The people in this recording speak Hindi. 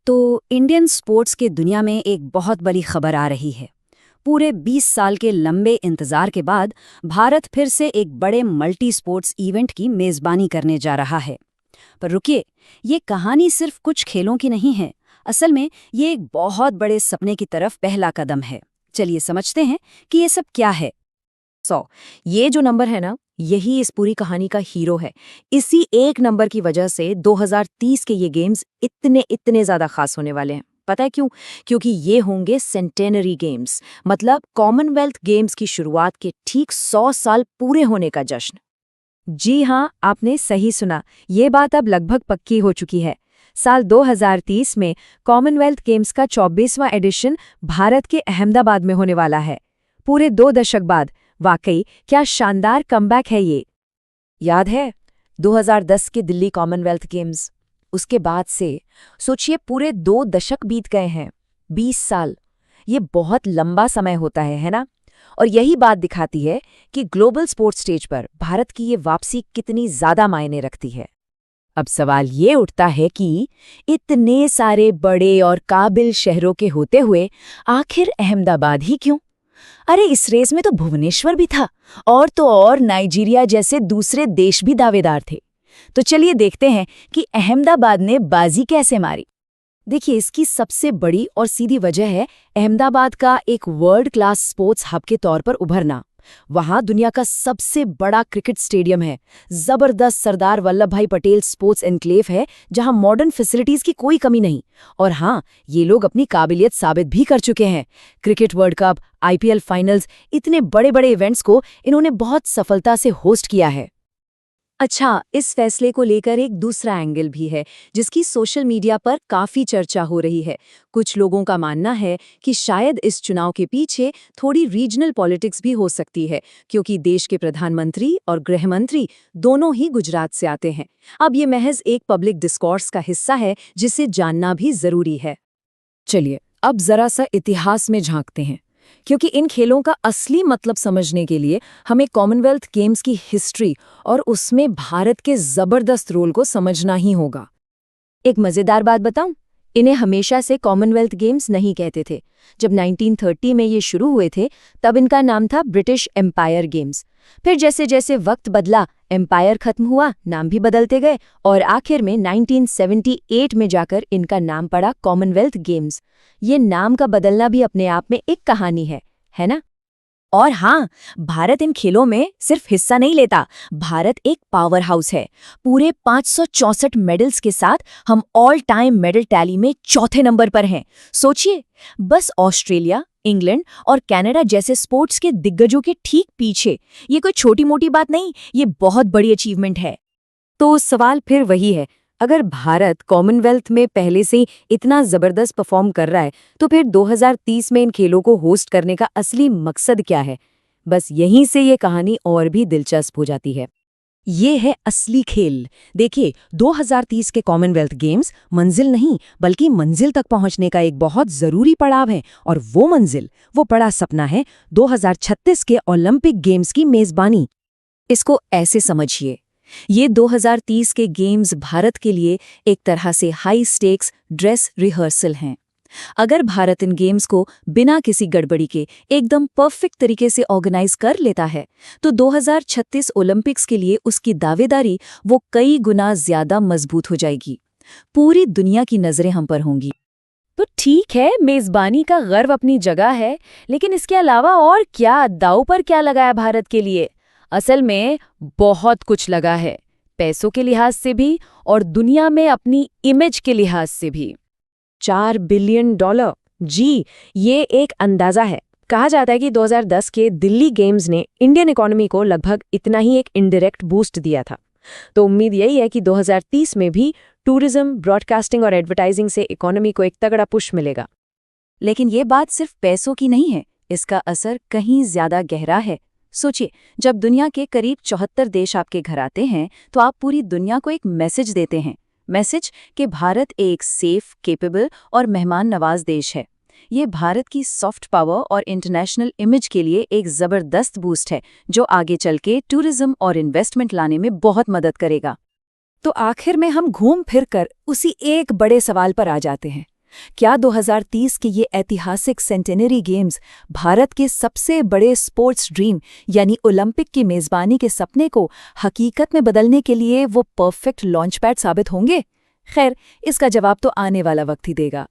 तो इंडियन स्पोर्ट्स के दुनिया में एक बहुत बड़ी खबर आ रही है। पूरे 20 साल के लंबे इंतजार के बाद भारत फिर से एक बड़े मल्टी स्पोर्ट्स इवेंट की मेजबानी करने जा रहा है। पर रुकिए, ये कहानी सिर्फ कुछ खेलों की नहीं है। असल में ये एक बहुत बड़े सपने की तरफ पहला कदम है। चलिए समझते हैं कि ये सब क्या है। 100। ये जो नंबर है ना, यही इस पूरी कहानी का हीरो है। इसी एक नंबर की वजह से 2030 के ये गेम्स इतने ज्यादा खास होने वाले हैं। पता है क्यों? क्योंकि ये होंगे सेंटेनरी गेम्स, मतलब कॉमनवेल्थ गेम्स की शुरुआत के ठीक 100 साल पूरे होने का जश्न। जी हाँ, आपने सही सुना। ये बात अब लगभग पक्की हो चुकी है। साल 2030 में कॉमनवेल्थ गेम्स का 24वां एडिशन भारत के अहमदाबाद में होने वाला है। पूरे 2 दशक बाद। वाकई क्या शानदार कमबैक है ये। याद है 2010 के दिल्ली कॉमनवेल्थ गेम्स? उसके बाद से सोचिए पूरे 2 दशक बीत गए हैं। 20 साल, ये बहुत लंबा समय होता है ना? और यही बात दिखाती है कि ग्लोबल स्पोर्ट्स स्टेज पर भारत की ये वापसी कितनी ज्यादा मायने रखती है। अब सवाल ये उठता है कि इतने सारे बड़े और काबिल शहरों के होते हुए आखिर अहमदाबाद ही क्यों? अरे इस रेस में तो भुवनेश्वर भी था, और तो और नाइजीरिया जैसे दूसरे देश भी दावेदार थे। तो चलिए देखते हैं कि अहमदाबाद ने बाजी कैसे मारी। देखिए, इसकी सबसे बड़ी और सीधी वजह है अहमदाबाद का एक वर्ल्ड क्लास स्पोर्ट्स हब के तौर पर उभरना। वहां दुनिया का सबसे बड़ा क्रिकेट स्टेडियम है, जबरदस्त सरदार वल्लभ भाई पटेल स्पोर्ट्स एनक्लेव है, जहां मॉडर्न फैसिलिटीज की कोई कमी नहीं। और हाँ, ये लोग अपनी काबिलियत साबित भी कर चुके हैं। Cricket world cup, IPL finals, इतने बड़े बड़े इवेंट्स को इन्होंने बहुत सफलता से होस्ट किया है। अच्छा, इस फैसले को लेकर एक दूसरा एंगल भी है जिसकी सोशल मीडिया पर काफी चर्चा हो रही है। कुछ लोगों का मानना है कि शायद इस चुनाव के पीछे थोड़ी रीजनल पॉलिटिक्स भी हो सकती है, क्योंकि देश के प्रधानमंत्री और गृह मंत्री दोनों ही गुजरात से आते हैं। अब ये महज एक पब्लिक डिस्कोर्स का हिस्सा है जिसे जानना भी जरूरी है। चलिए अब जरा सा इतिहास में झांकते हैं, क्योंकि इन खेलों का असली मतलब समझने के लिए हमें कॉमनवेल्थ गेम्स की हिस्ट्री और उसमें भारत के जबरदस्त रोल को समझना ही होगा। एक मजेदार बात बताऊं? इन्हें हमेशा से कॉमनवेल्थ गेम्स नहीं कहते थे। जब 1930 में ये शुरू हुए थे, तब इनका नाम था ब्रिटिश एम्पायर गेम्स। फिर जैसे जैसे वक्त बदला, एम्पायर खत्म हुआ, नाम भी बदलते गए, और आखिर में 1978 में जाकर इनका नाम पड़ा कॉमनवेल्थ गेम्स। ये नाम का बदलना भी अपने आप में एक कहानी है ना? और हाँ, भारत इन खेलों में सिर्फ हिस्सा नहीं लेता, भारत एक पावर हाउस है। पूरे 564 मेडल्स के साथ हम ऑल टाइम मेडल टैली में चौथे नंबर पर हैं। सोचिए, बस ऑस्ट्रेलिया, इंग्लैंड और कनाडा जैसे स्पोर्ट्स के दिग्गजों के ठीक पीछे। ये कोई छोटी मोटी बात नहीं, ये बहुत बड़ी अचीवमेंट है। तो सवाल फिर वही है, अगर भारत कॉमनवेल्थ में पहले से ही इतना जबरदस्त परफॉर्म कर रहा है, तो फिर 2030 में इन खेलों को होस्ट करने का असली मकसद क्या है? बस यहीं से ये कहानी और भी दिलचस्प हो जाती है। ये है असली खेल। देखिए, 2030 के कॉमनवेल्थ गेम्स मंजिल नहीं, बल्कि मंजिल तक पहुंचने का एक बहुत जरूरी पड़ाव है। और वो मंजिल, वो बड़ा सपना है 2036 के ओलंपिक गेम्स की मेजबानी। इसको ऐसे समझिए, ये 2030 के गेम्स भारत के लिए एक तरह से हाई स्टेक्स ड्रेस रिहर्सल हैं। अगर भारत इन गेम्स को बिना किसी गड़बड़ी के एकदम परफेक्ट तरीके से ऑर्गेनाइज कर लेता है, तो 2036 ओलंपिक्स के लिए उसकी दावेदारी वो कई गुना ज्यादा मजबूत हो जाएगी। पूरी दुनिया की नजरें हम पर होंगी। तो ठीक है, मेजबानी का गर्व अपनी जगह है, लेकिन इसके अलावा और क्या दांव पर क्या लगाया भारत के लिए? असल में बहुत कुछ लगा है, पैसों के लिहाज से भी और दुनिया में अपनी इमेज के लिहाज से भी। $4 बिलियन। जी, ये एक अंदाजा है। कहा जाता है कि 2010 के दिल्ली गेम्स ने इंडियन इकोनॉमी को लगभग इतना ही एक इनडायरेक्ट बूस्ट दिया था। तो उम्मीद यही है कि 2030 में भी टूरिज्म, ब्रॉडकास्टिंग और एडवर्टाइजिंग से इकोनॉमी को एक तगड़ा पुश मिलेगा। लेकिन ये बात सिर्फ पैसों की नहीं है, इसका असर कहीं ज्यादा गहरा है। सोचिए, जब दुनिया के करीब 74 देश आपके घर आते हैं, तो आप पूरी दुनिया को एक मैसेज देते हैं। मैसेज कि भारत एक सेफ, केपेबल और मेहमान नवाज देश है। ये भारत की सॉफ्ट पावर और इंटरनेशनल इमेज के लिए एक जबरदस्त बूस्ट है, जो आगे चल के टूरिज्म और इन्वेस्टमेंट लाने में बहुत मदद करेगा। तो आखिर में हम घूम फिर कर उसी एक बड़े सवाल पर आ जाते हैं, क्या 2030 के ये ऐतिहासिक सेंटेनरी गेम्स भारत के सबसे बड़े स्पोर्ट्स ड्रीम यानी ओलंपिक की मेज़बानी के सपने को हकीकत में बदलने के लिए वो परफेक्ट लॉन्चपैड साबित होंगे? खैर, इसका जवाब तो आने वाला वक्त ही देगा।